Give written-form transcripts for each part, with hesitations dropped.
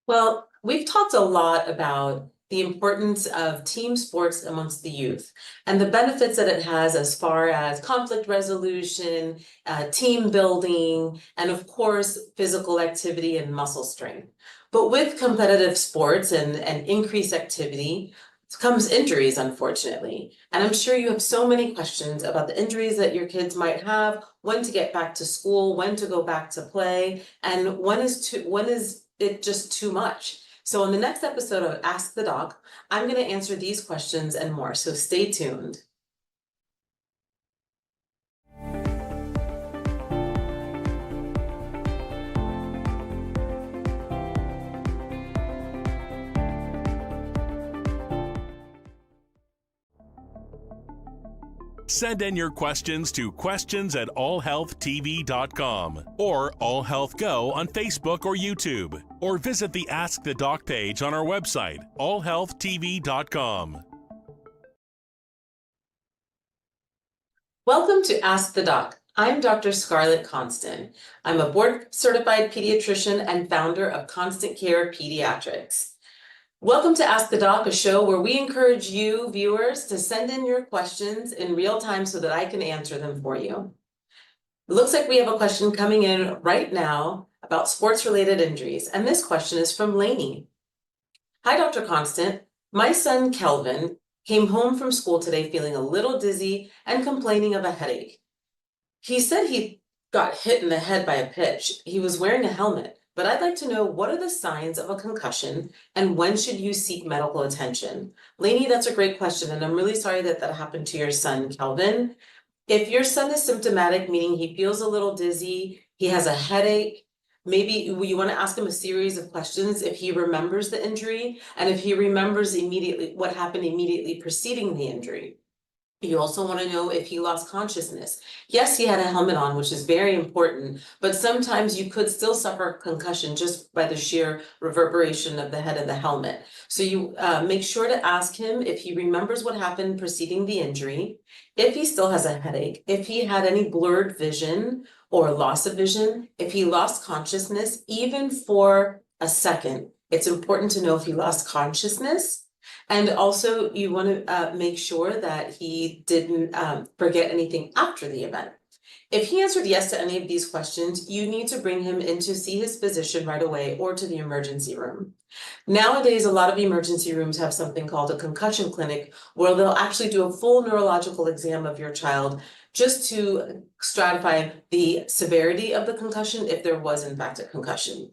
Well, we've talked a lot about the importance of team sports amongst the youth and the benefits that it has as far as conflict resolution, team building, and of course, physical activity and muscle strength. But with competitive sports and increased activity comes injuries, unfortunately. And I'm sure you have so many questions about the injuries that your kids might have, when to get back to school, when to go back to play, and when is it just too much? So in the next episode of Ask the Doc, I'm going to answer these questions and more, so stay tuned. Send in your questions to questions@allhealthtv.com or AllHealthGo on Facebook or YouTube, or visit the Ask the Doc page on our website, allhealthtv.com. Welcome to Ask the Doc. I'm Dr. Scarlett Constant. I'm a board-certified pediatrician and founder of Constant Care Pediatrics. Welcome to Ask the Doc, a show where we encourage you, viewers, to send in your questions in real time so that I can answer them for you. It looks like we have a question coming in right now about sports-related injuries, and this question is from Lainey. Hi, Dr. Constant. My son, Kelvin, came home from school today feeling a little dizzy and complaining of a headache. He said he got hit in the head by a pitch. He was wearing a helmet. But I'd like to know, what are the signs of a concussion and when should you seek medical attention? Lainey, that's a great question, and I'm really sorry that that happened to your son, Kelvin. If your son is symptomatic, meaning he feels a little dizzy, he has a headache, maybe you want to ask him a series of questions if he remembers the injury and if he remembers immediately what happened immediately preceding the injury. You also want to know if he lost consciousness. Yes, he had a helmet on, which is very important, but sometimes you could still suffer concussion just by the sheer reverberation of the head of the helmet. So you make sure to ask him if he remembers what happened preceding the injury, if he still has a headache, if he had any blurred vision or loss of vision, if he lost consciousness, even for a second. It's important to know if he lost consciousness. And also, you want to make sure that he didn't forget anything after the event. If he answered yes to any of these questions, you need to bring him in to see his physician right away or to the emergency room. Nowadays, a lot of emergency rooms have something called a concussion clinic, where they'll actually do a full neurological exam of your child just to stratify the severity of the concussion if there was in fact a concussion.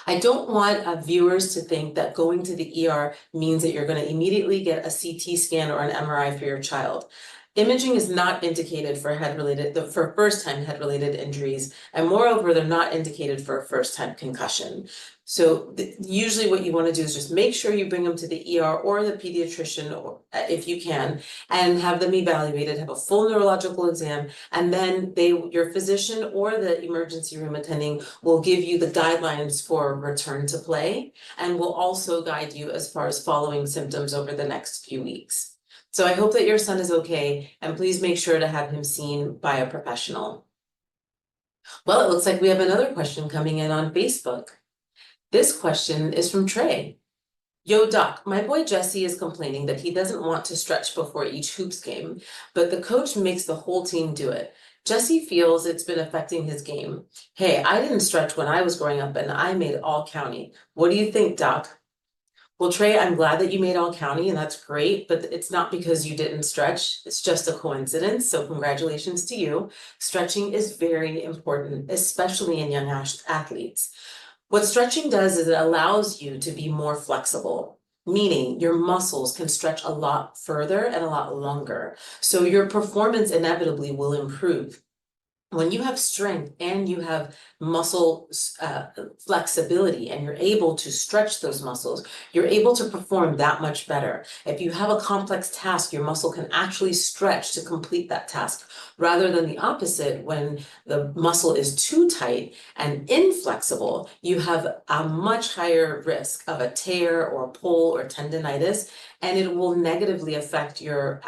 I don't want viewers to think that going to the ER means that you're going to immediately get a CT scan or an MRI for your child. Imaging is not indicated for first-time head-related injuries, and moreover, they're not indicated for a first-time concussion. So usually what you want to do is just make sure you bring them to the ER or the pediatrician, or, if you can, and have them evaluated, have a full neurological exam, and then your physician or the emergency room attending will give you the guidelines for return to play, and will also guide you as far as following symptoms over the next few weeks. So I hope that your son is okay, and please make sure to have him seen by a professional. Well, it looks like we have another question coming in on Facebook. This question is from Trey. Yo, Doc, my boy Jesse is complaining that he doesn't want to stretch before each hoops game, but the coach makes the whole team do it. Jesse feels it's been affecting his game. Hey, I didn't stretch when I was growing up and I made all county. What do you think, Doc? Well, Trey, I'm glad that you made all county, and that's great, but it's not because you didn't stretch. It's just a coincidence. So congratulations to you. Stretching is very important, especially in young athletes. What stretching does is it allows you to be more flexible, meaning your muscles can stretch a lot further and a lot longer. So your performance inevitably will improve. When you have strength and you have muscle flexibility and you're able to stretch those muscles, you're able to perform that much better. If you have a complex task, your muscle can actually stretch to complete that task, rather than the opposite. When the muscle is too tight and inflexible, you have a much higher risk of a tear or a pull or tendonitis. and it will negatively affect your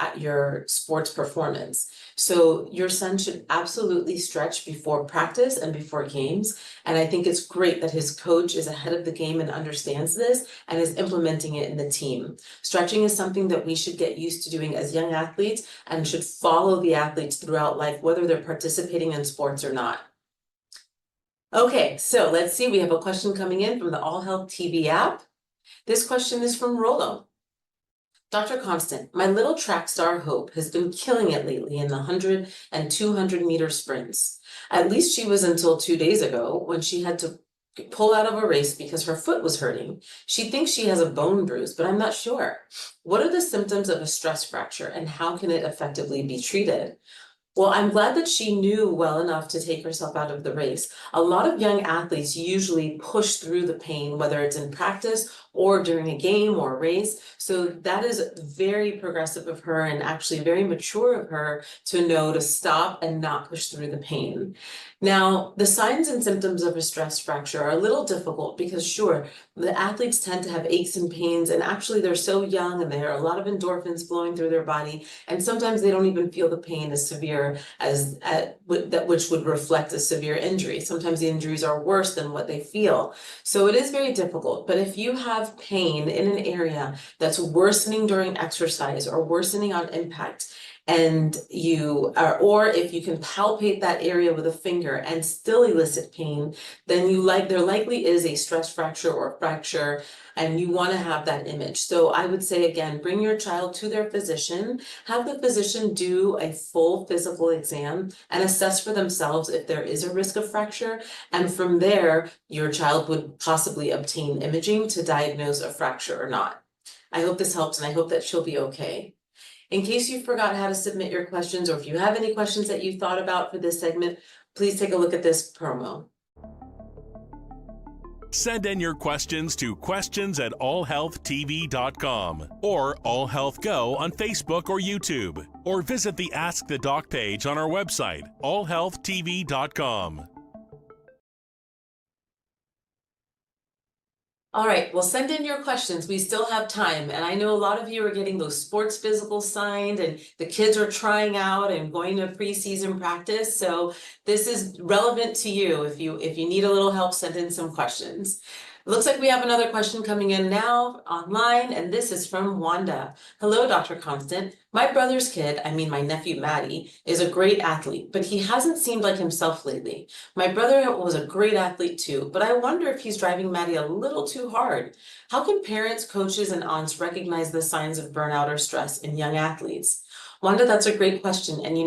sports performance. So your son should absolutely stretch before practice and before games. And I think it's great that his coach is ahead of the game and understands this and is implementing it in the team. Stretching is something that we should get used to doing as young athletes and should follow the athletes throughout life, whether they're participating in sports or not. Okay, so let's see, we have a question coming in from the All Health TV app. This question is from Rollo. Dr. Constant, my little track star Hope has been killing it lately in the 100 and 200 meter sprints. At least she was until 2 days ago when she had to pull out of a race because her foot was hurting. She thinks she has a bone bruise, but I'm not sure. What are the symptoms of a stress fracture and how can it effectively be treated? Well, I'm glad that she knew well enough to take herself out of the race. A lot of young athletes usually push through the pain, whether it's in practice or during a game or a race. So that is very progressive of her and actually very mature of her to know to stop and not push through the pain. Now, the signs and symptoms of a stress fracture are a little difficult because sure, the athletes tend to have aches and pains, and actually they're so young and there are a lot of endorphins flowing through their body, and sometimes they don't even feel the pain as severe as which would reflect a severe injury. Sometimes the injuries are worse than what they feel. So it is very difficult, but if you have pain in an area that's worsening during exercise or worsening on impact, and you are, or if you can palpate that area with a finger and still elicit pain, then there likely is a stress fracture or fracture, and you want to have that image. So I would say again, bring your child to their physician, have the physician do a full physical exam and assess for themselves if there is a risk of fracture. And from there, your child would possibly obtain imaging to diagnose a fracture or not. I hope this helps and I hope that she'll be okay. In case you forgot how to submit your questions, or if you have any questions that you thought about for this segment, please take a look at this promo. Send in your questions to questions@allhealthtv.com or AllHealthGo on Facebook or YouTube, or visit the Ask the Doc page on our website, allhealthtv.com. All right, well, send in your questions. We still have time. And I know a lot of you are getting those sports physicals signed and the kids are trying out and going to preseason practice. So this is relevant to you. If you need a little help, send in some questions. It looks like we have another question coming in now online, and this is from Wanda. Hello, Dr. Constant. My brother's kid, my nephew Maddie, is a great athlete, but he hasn't seemed like himself lately. My brother was a great athlete too, but I wonder if he's driving Maddie a little too hard. How can parents, coaches, and aunts recognize the signs of burnout or stress in young athletes? Wanda, that's a great question. And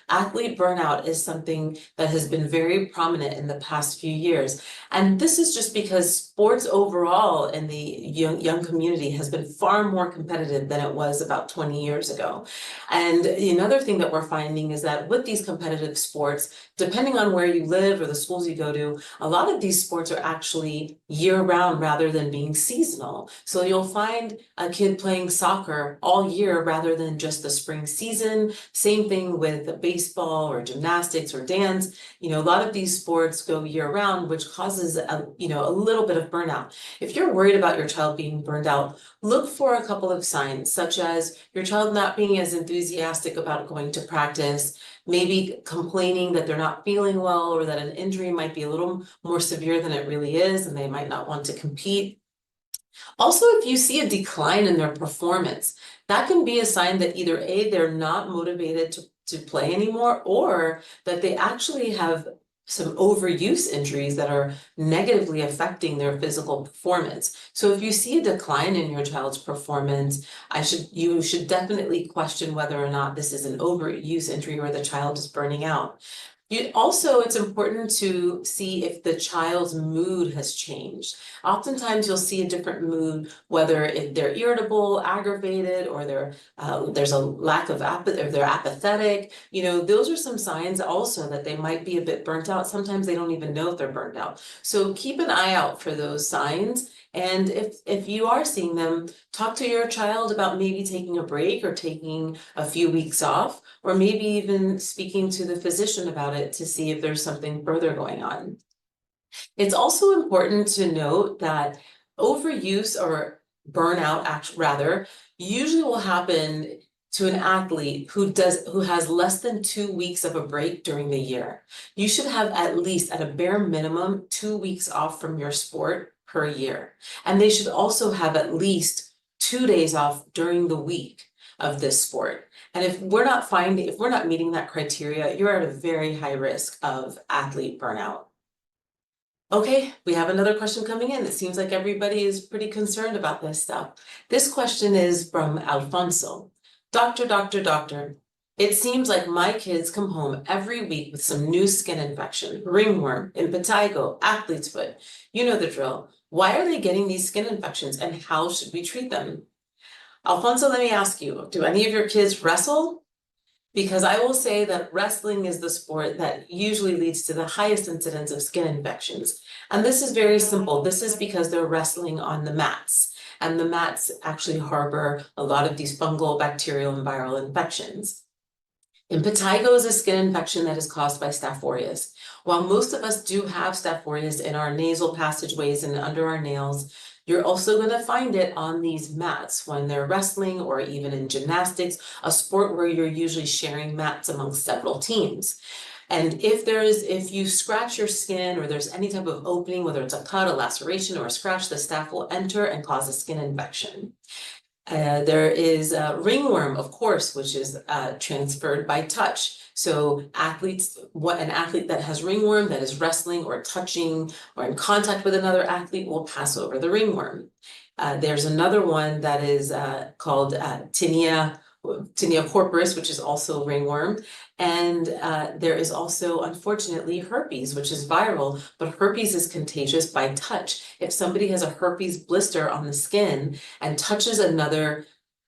athlete burnout is something that has been very prominent in the past few years. And this is just because sports overall in the young community has been far more competitive than it was about 20 years ago. And another thing that we're finding is that with these competitive sports, depending on where you live or the schools you go to, a lot of these sports are actually year-round rather than being seasonal. So you'll find a kid playing soccer all year rather than just the spring season. Same thing with baseball or gymnastics or dance. A lot of these sports go year-round, which causes a little bit of burnout. If you're worried about your child being burned out, look for a couple of signs, such as your child not being as enthusiastic about going to practice, maybe complaining that they're not feeling well or that an injury might be a little more severe than it really is and they might not want to compete. Also, if you see a decline in their performance, that can be a sign that either A, they're not motivated to play anymore, or that they actually have some overuse injuries that are negatively affecting their physical performance. So if you see a decline in your child's performance, you should definitely question whether or not this is an overuse injury or the child is burning out. It's important to see if the child's mood has changed. Oftentimes you'll see a different mood, whether if they're irritable, aggravated, or there's a lack of apathy, or they're apathetic. Those are some signs also that they might be a bit burnt out. Sometimes they don't even know if they're burnt out. So keep an eye out for those signs. And if you are seeing them, talk to your child about maybe taking a break or taking a few weeks off, or maybe even speaking to the physician about it to see if there's something further going on. It's also important to note that overuse or burnout, rather, usually will happen to an athlete who has less than 2 weeks of a break during the year. You should have at least, at a bare minimum, 2 weeks off from your sport per year. And they should also have at least 2 days off during the week of this sport. And if we're not meeting that criteria, you're at a very high risk of athlete burnout. Okay, we have another question coming in. It seems like everybody is pretty concerned about this stuff. This question is from Alfonso. Doctor, it seems like my kids come home every week with some new skin infection, ringworm, impetigo, athlete's foot. You know the drill. Why are they getting these skin infections and how should we treat them? Alfonso, let me ask you, do any of your kids wrestle? Because I will say that wrestling is the sport that usually leads to the highest incidence of skin infections. And this is very simple. This is because they're wrestling on the mats. And the mats actually harbor a lot of these fungal, bacterial, and viral infections. Impetigo is a skin infection that is caused by Staph aureus. While most of us do have Staph aureus in our nasal passageways and under our nails, you're also going to find it on these mats when they're wrestling or even in gymnastics, a sport where you're usually sharing mats amongst several teams. And if you scratch your skin or there's any type of opening, whether it's a cut, a laceration, or a scratch, the staph will enter and cause a skin infection. There is ringworm, of course, which is transferred by touch. So an athlete that has ringworm that is wrestling or touching or in contact with another athlete will pass over the ringworm. There's another one that is called tinea corporis, which is also ringworm. And there is also, unfortunately, herpes, which is viral, but herpes is contagious by touch. If somebody has a herpes blister on the skin and touches another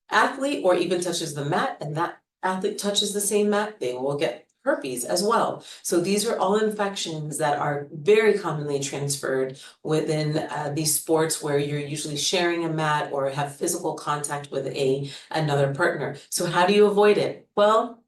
athlete or even touches the mat and that athlete touches the same mat, they will get herpes as well. So these are all infections that are very commonly transferred within these sports where you're usually sharing a mat or have physical contact with another partner. So how do you avoid it? Well,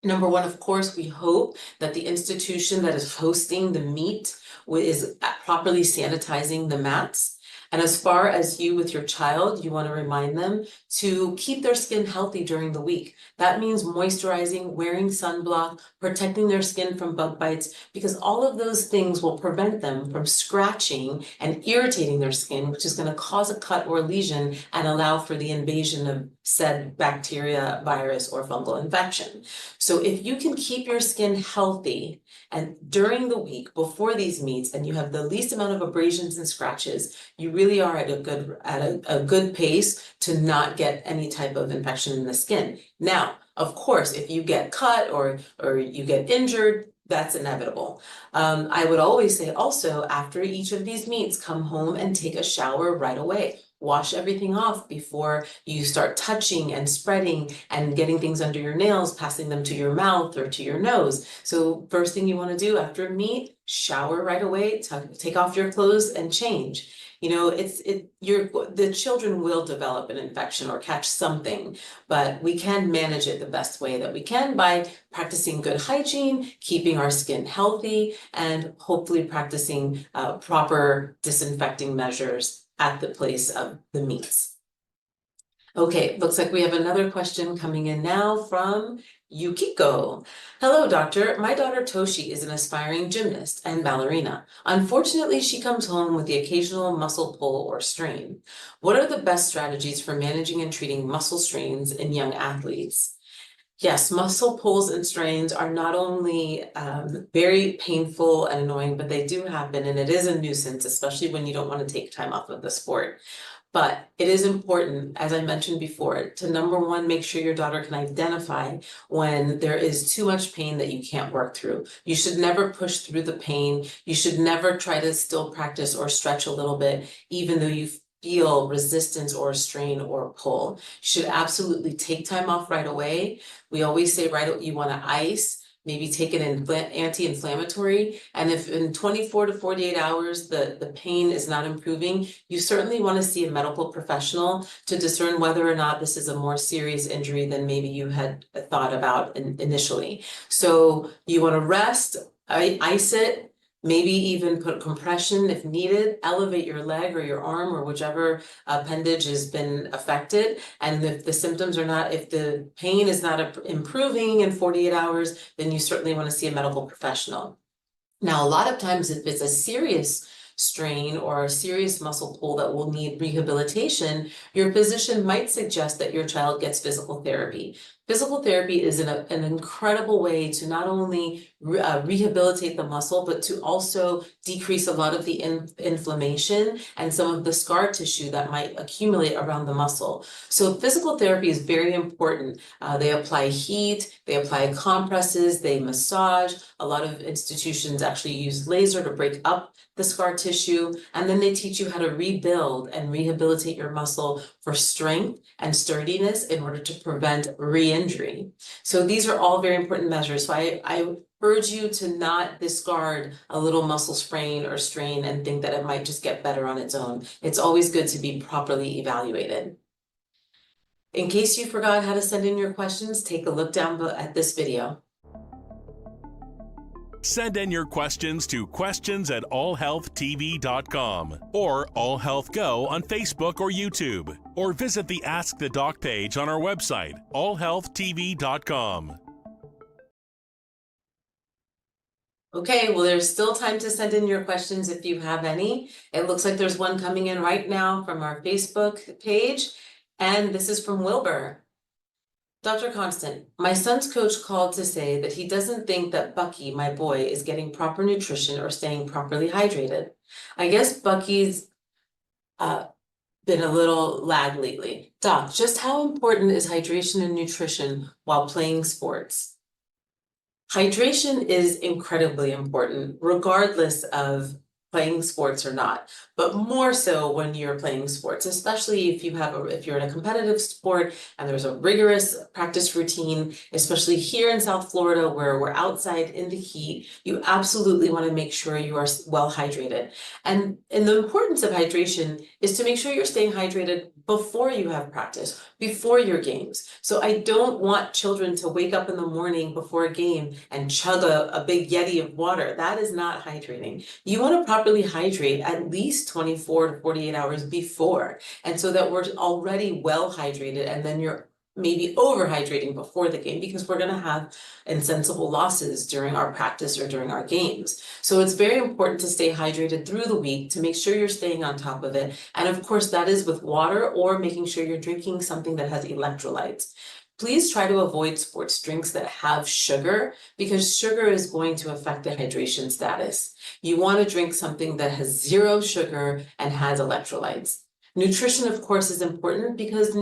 number one, of course, we hope that the institution that is hosting the meet is properly sanitizing the mats. And as far as you with your child, you want to remind them to keep their skin healthy during the week. That means moisturizing, wearing sunblock, protecting their skin from bug bites, because all of those things will prevent them from scratching and irritating their skin, which is going to cause a cut or lesion and allow for the invasion of said bacteria, virus, or fungal infection. So if you can keep your skin healthy and during the week before these meets, and you have the least amount of abrasions and scratches, you really are at a good pace to not get any type of infection in the skin. Now, of course, if you get cut or you get injured, that's inevitable. I would always say also, after each of these meets, come home and take a shower right away. Wash everything off before you start touching and spreading and getting things under your nails, passing them to your mouth or to your nose. So first thing you want to do after a meet, shower right away, take off your clothes and change. You know, the children will develop an infection or catch something, but we can manage it the best way that we can by practicing good hygiene, keeping our skin healthy, and hopefully practicing proper disinfecting measures at the place of the meets. Okay, looks like we have another question coming in now from Yukiko. Hello, doctor. My daughter Toshi is an aspiring gymnast and ballerina. Unfortunately, she comes home with the occasional muscle pull or strain. What are the best strategies for managing and treating muscle strains in young athletes? Yes, muscle pulls and strains are not only very painful and annoying, but they do happen, and it is a nuisance, especially when you don't want to take time off of the sport. But it is important, as I mentioned before, to number one, make sure your daughter can identify when there is too much pain that you can't work through. You should never push through the pain. You should never try to still practice or stretch a little bit, even though you feel resistance or strain or pull. You should absolutely take time off right away. We always say, right, you want to ice, maybe take an anti-inflammatory. And if in 24 to 48 hours, the pain is not improving, you certainly want to see a medical professional to discern whether or not this is a more serious injury than maybe you had thought about initially. So you want to rest, ice it, maybe even put compression if needed, elevate your leg or your arm or whichever appendage has been affected. And if the symptoms are not, if the pain is not improving in 48 hours, then you certainly want to see a medical professional. Now, a lot of times if it's a serious strain or a serious muscle pull that will need rehabilitation, your physician might suggest that your child gets physical therapy. Physical therapy is an incredible way to not only rehabilitate the muscle, but to also decrease a lot of the inflammation and some of the scar tissue that might accumulate around the muscle. So physical therapy is very important. They apply heat, they apply compresses, they massage. A lot of institutions actually use laser to break up the scar tissue, and then they teach you how to rebuild and rehabilitate your muscle for strength and sturdiness in order to prevent re-injury. So these are all very important measures. So I urge you to not discard a little muscle sprain or strain and think that it might just get better on its own. It's always good to be properly evaluated. In case you forgot how to send in your questions, take a look down at this video. Send in your questions to questions@allhealthtv.com or AllHealthGo on Facebook or YouTube, or visit the Ask the Doc page on our website, allhealthtv.com. Okay, well, there's still time to send in your questions if you have any. It looks like there's one coming in right now from our Facebook page, and this is from Wilbur. Dr. Constant, my son's coach called to say that he doesn't think that Bucky, my boy, is getting proper nutrition or staying properly hydrated. I guess Bucky's been a little lag lately. Doc, just how important is hydration and nutrition while playing sports? Hydration is incredibly important, regardless of playing sports or not, but more so when you're playing sports, especially if you're in a competitive sport and there's a rigorous practice routine, especially here in South Florida where we're outside in the heat, you absolutely want to make sure you are well hydrated. And the importance of hydration is to make sure you're staying hydrated before you have practice, before your games. So I don't want children to wake up in the morning before a game and chug a big Yeti of water. That is not hydrating. You want to properly hydrate at least 24 to 48 hours before, and so that we're already well hydrated, and then you're maybe overhydrating before the game because we're going to have insensible losses during our practice or during our games. So it's very important to stay hydrated through the week to make sure you're staying on top of it. And of course, that is with water or making sure you're drinking something that has electrolytes. Please try to avoid sports drinks that have sugar because sugar is going to affect the hydration status. You want to drink something that has 0 sugar and has electrolytes. Nutrition, of course, is important because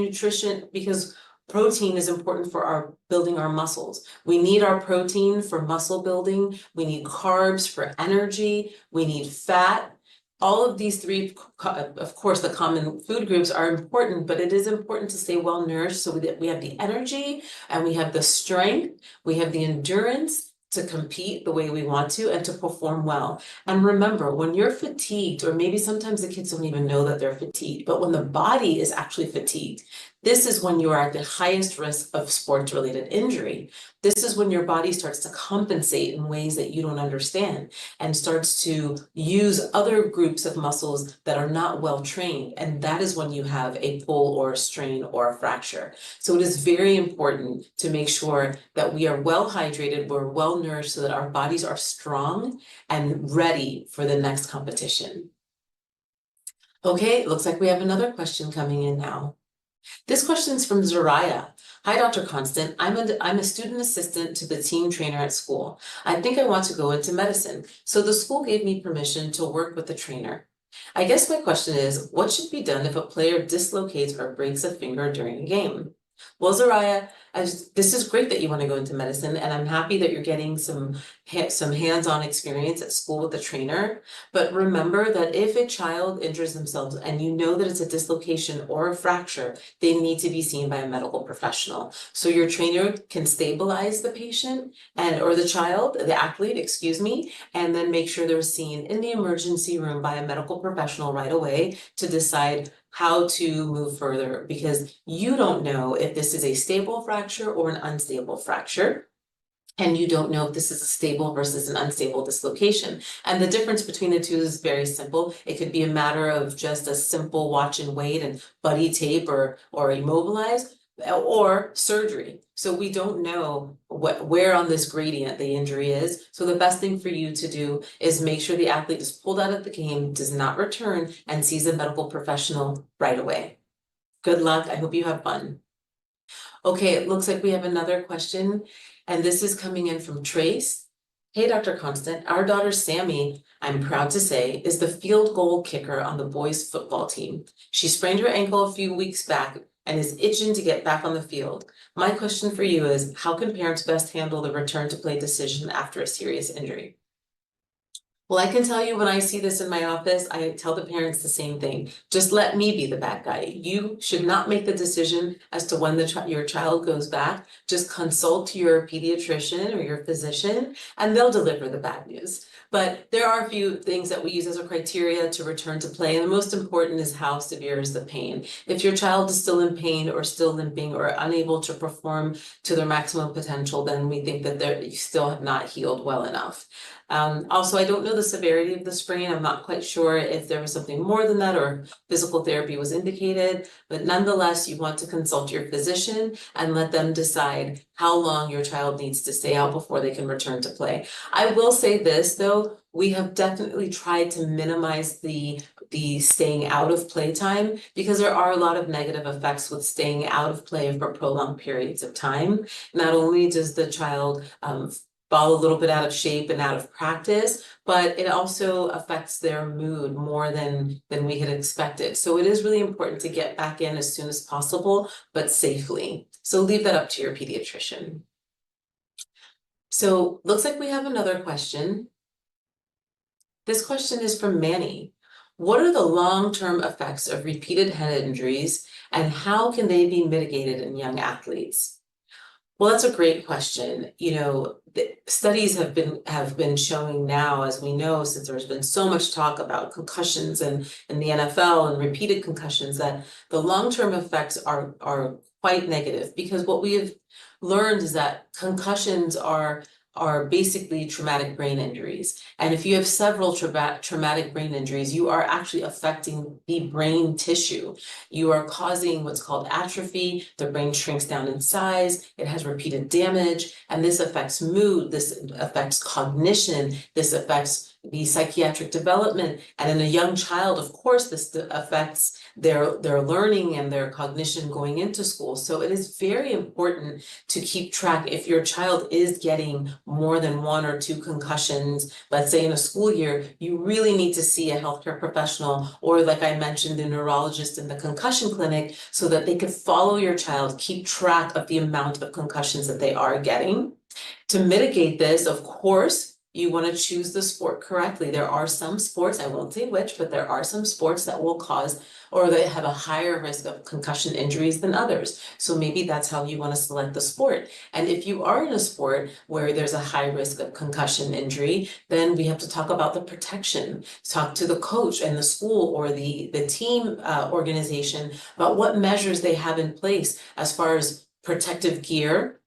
protein is important for building our muscles. We need our protein for muscle building. We need carbs for energy. We need fat. All of these three, of course, the common food groups are important, but it is important to stay well nourished so that we have the energy and we have the strength, we have the endurance to compete the way we want to and to perform well. And remember, when you're fatigued, or maybe sometimes the kids don't even know that they're fatigued, but when the body is actually fatigued, this is when you are at the highest risk of sports-related injury. This is when your body starts to compensate in ways that you don't understand and starts to use other groups of muscles that are not well trained. And that is when you have a pull or a strain or a fracture. So it is very important to make sure that we are well hydrated, we're well nourished so that our bodies are strong and ready for the next competition. Okay, it looks like we have another question coming in now. This question is from Zariah. Hi, Dr. Constant. I'm a student assistant to the team trainer at school. I think I want to go into medicine, so the school gave me permission to work with the trainer. I guess my question is, what should be done if a player dislocates or breaks a finger during a game? Well, Zariah, this is great that you want to go into medicine, and I'm happy that you're getting some hands-on experience at school with the trainer. But remember that if a child injures themselves and you know that it's a dislocation or a fracture, they need to be seen by a medical professional. So your trainer can stabilize the patient or the child, the athlete, excuse me, and then make sure they're seen in the emergency room by a medical professional right away to decide how to move further, because you don't know if this is a stable fracture or an unstable fracture. and you don't know if this is a stable versus an unstable dislocation. And the difference between the two is very simple. It could be a matter of just a simple watch and wait and buddy tape or immobilize, or surgery. So we don't know where on this gradient the injury is. So the best thing for you to do is make sure the athlete is pulled out of the game, does not return, and sees a medical professional right away. Good luck. I hope you have fun. Okay, it looks like we have another question, and this is coming in from Trace. Hey, Dr. Constant, our daughter Sammy, I'm proud to say, is the field goal kicker on the boys' football team. She sprained her ankle a few weeks back and is itching to get back on the field. My question for you is, how can parents best handle the return to play decision after a serious injury? Well, I can tell you when I see this in my office, I tell the parents the same thing. Just let me be the bad guy. You should not make the decision as to when your child goes back. Just consult your pediatrician or your physician, and they'll deliver the bad news. But there are a few things that we use as a criteria to return to play, and the most important is how severe is the pain. If your child is still in pain or still limping or unable to perform to their maximum potential, then we think that you still have not healed well enough. Also, I don't know the severity of the sprain. I'm not quite sure if there was something more than that or physical therapy was indicated, but nonetheless, you want to consult your physician and let them decide how long your child needs to stay out before they can return to play. I will say this though, we have definitely tried to minimize the staying out of playtime because there are a lot of negative effects with staying out of play for prolonged periods of time. Not only does the child fall a little bit out of shape and out of practice, but it also affects their mood more than we had expected. So it is really important to get back in as soon as possible, but safely. So leave that up to your pediatrician. So looks like we have another question. This question is from Manny. What are the long-term effects of repeated head injuries, and how can they be mitigated in young athletes? Well, that's a great question. You know, the studies have been showing now, as we know, since there's been so much talk about concussions in the NFL and repeated concussions, that the long-term effects are quite negative, because what we have learned is that concussions are basically traumatic brain injuries. And if you have several traumatic brain injuries, you are actually affecting the brain tissue. You are causing what's called atrophy. The brain shrinks down in size. It has repeated damage, and this affects mood. This affects cognition. This affects the psychiatric development. And in a young child, of course, this affects their learning and their cognition going into school. So it is very important to keep track. If your child is getting more than 1 or 2 concussions, let's say in a school year, you really need to see a healthcare professional, or like I mentioned, the neurologist in the concussion clinic, so that they could follow your child, keep track of the amount of concussions that they are getting. To mitigate this, of course, you want to choose the sport correctly. There are some sports, I won't say which, but there are some sports that will cause, or they have a higher risk of concussion injuries than others. So maybe that's how you want to select the sport. And if you are in a sport where there's a high risk of concussion injury, then we have to talk about the protection. Talk to the coach and the school or the team organization about what measures they have in place as far as protective gear,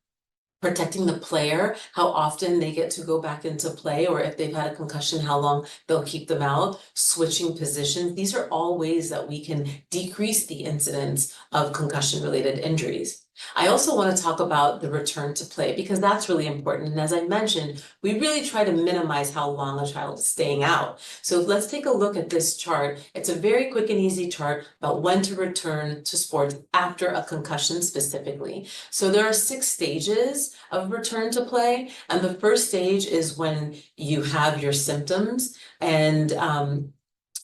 protecting the player, how often they get to go back into play, or if they've had a concussion, how long they'll keep them out, switching positions. These are all ways that we can decrease the incidence of concussion-related injuries. I also want to talk about the return to play, because that's really important. And as I mentioned, we really try to minimize how long a child is staying out. So let's take a look at this chart. It's a very quick and easy chart about when to return to sports after a concussion specifically. So there are 6 stages of return to play. And the first stage is when you have your symptoms, and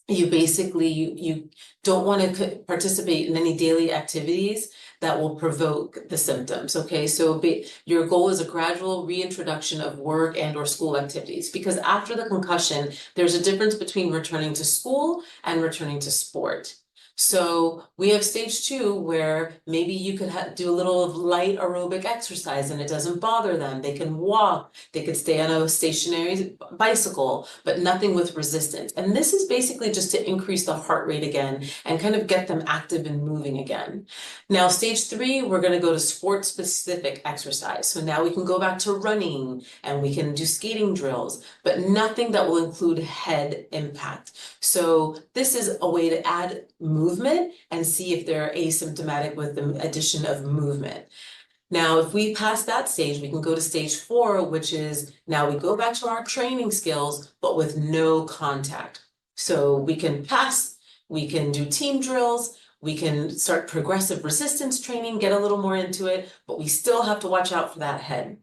you basically, you don't want to participate in any daily activities that will provoke the symptoms, okay? So your goal is a gradual reintroduction of work and or school activities, because after the concussion, there's a difference between returning to school and returning to sport. So we have stage 2 where maybe you could do a little of light aerobic exercise and it doesn't bother them. They can walk, they could stay on a stationary bicycle, but nothing with resistance. And this is basically just to increase the heart rate again and kind of get them active and moving again. Now, stage 3, we're going to go to sport specific exercise. So now we can go back to running and we can do skating drills, but nothing that will include head impact. So this is a way to add movement and see if they're asymptomatic with the addition of movement. Now, if we pass that stage, we can go to stage 4, which is now we go back to our training skills, but with no contact. So we can pass, we can do team drills, we can start progressive resistance training, get a little more into it, but we still have to watch out for that head.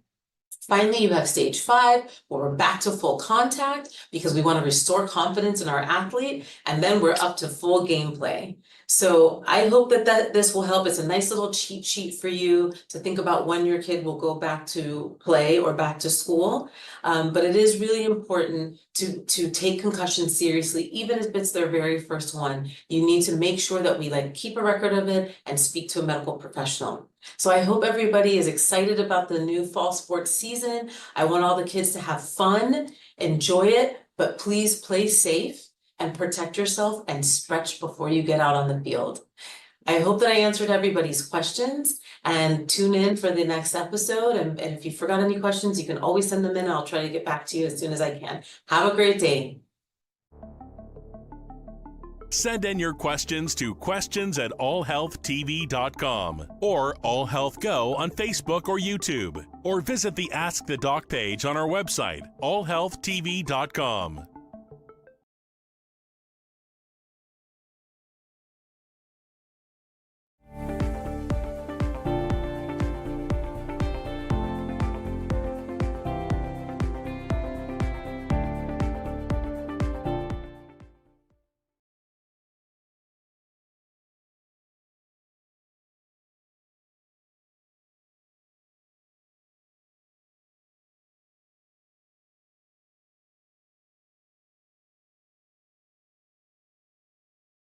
Finally, you have stage 5, where we're back to full contact because we want to restore confidence in our athlete, and then we're up to full gameplay. So I hope that this will help. It's a nice little cheat sheet for you to think about when your kid will go back to play or back to school. But it is really important to take concussion seriously, even if it's their very first one. You need to make sure that we keep a record of it and speak to a medical professional. So I hope everybody is excited about the new fall sports season. I want all the kids to have fun, enjoy it, but please play safe and protect yourself and stretch before you get out on the field. I hope that I answered everybody's questions, and tune in for the next episode. And if you forgot any questions, you can always send them in. I'll try to get back to you as soon as I can. Have a great day. Send in your questions to questions@allhealthtv.com or AllHealthGo on Facebook or YouTube, or visit the Ask the Doc page on our website, allhealthtv.com.